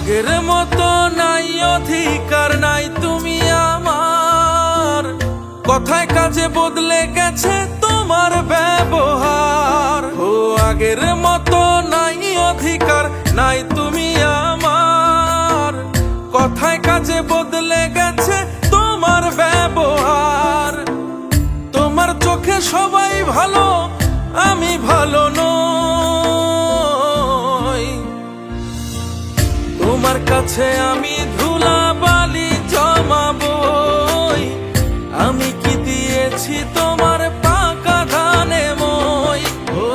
আগের মতো নাই অধিকার নাই তুমি আমার, কথায় কাজে বদলে গেছে তোমার ব্যবহার। ও আগের মতো নাই অধিকার নাই তুমি আমার, কথায় কাজে বদলে গেছে তোমার ব্যবহার। তোমার চোখে সবাই ভালো, আমি ভালো নই। তোমার কাছে আমি ধুলা বালি জমাবই, আমি কি দিয়েছি তোমার পাকা ধানে মই। ও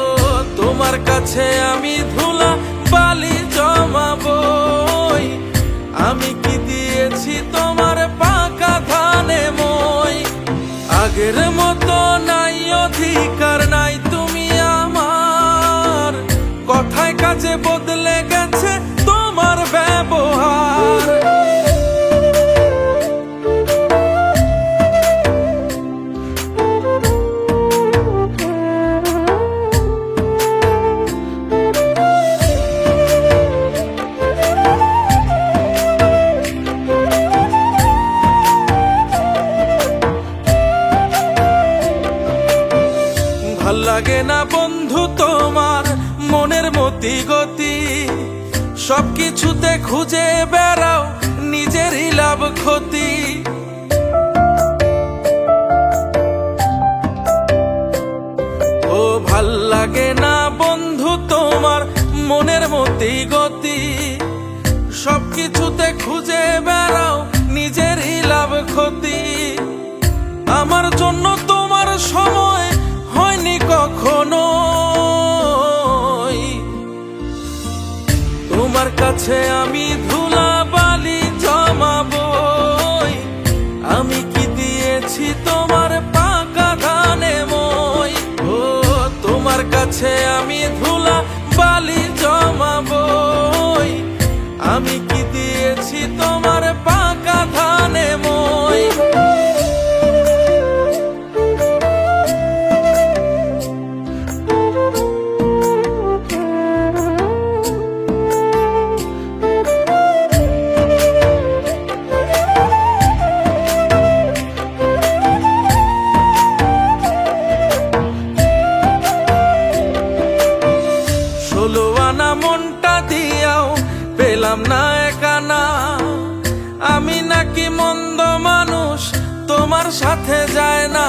তোমার কাছে আমি ধুলা বালি জমাবই, আমি কি দিয়েছি তোমার পাকা ধানে মই। আগের মতো নাই অধিকার নাই তুমি আমার, কথায় কাজে বদলে গেছে তোমার ব্যবহার। ভাল লাগে না বন্ধু তোমার মনের মতি গতি, সবকিছুতে খুঁজে বেড়াও নিজেরই লাভ ক্ষতি। ও ভাল লাগে না বন্ধু তোমার মনের মতি গতি, সবকিছুতে খুঁজে বেড়াও নিজেরই লাভ ক্ষতি। আমার জন্য তোমার সময় হয়নি কখনো, তোমার কাছে আমি ধুলা বালি জমাবই, আমি কি দিয়েছি তোমার পাকা ধানে মই। ও তোমার কাছে আমি ধুলা বালি জমাবই, আমি কি দিয়েছি তোমার পাকা ধানে মই। ষোলো আনা মনটা দিয়াও পেলাম না একানা, আমি নাকি মন্দ মানুষ তোমার সাথে যায় না।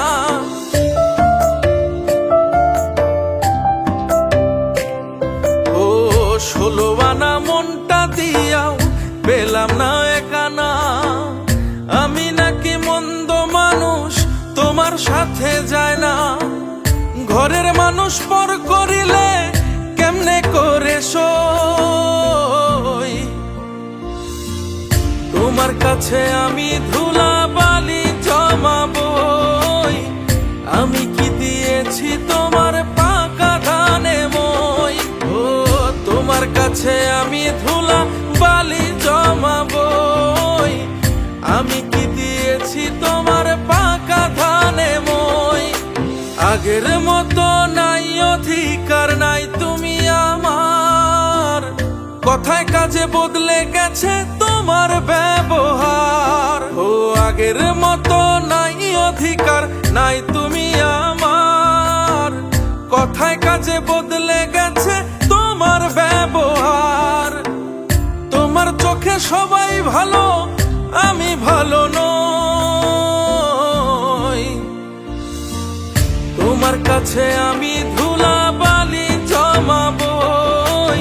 ও ষোলো আনা মনটা দিয়াও পেলাম না একানা, আমি নাকি মন্দ মানুষ তোমার সাথে যায় না। ঘরের মানুষ পর করিলে কেমনে করে সই, তোমার কাছে আমি ধুলা বালি জমাবই, আমি কি দিয়েছি তোমার পাকা ধানে মই। ও তোমার কাছে আমি ধুলা বালি জমাবই, আমি কি দিয়েছি তোমার পাকা ধানে মই। আগের মতো নাই অধিকার নাই তুমি আমার, কথায় কাজে বদলে গেছে তোমার ব্যবহার। ও আগের মতো নাই অধিকার নাই তুমি আমার, কথায় কাজে বদলে গেছে তোমার ব্যবহার। তোমার চোখে সবাই ভালো, আমি ভালো নই। তোমার কাছে আমি ধুলা বালি জমাবই,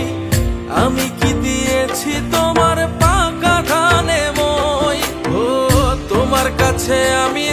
আমি কি দিয়েছি তোমার পাকা ধানে মই। ও তোমার কাছে আমি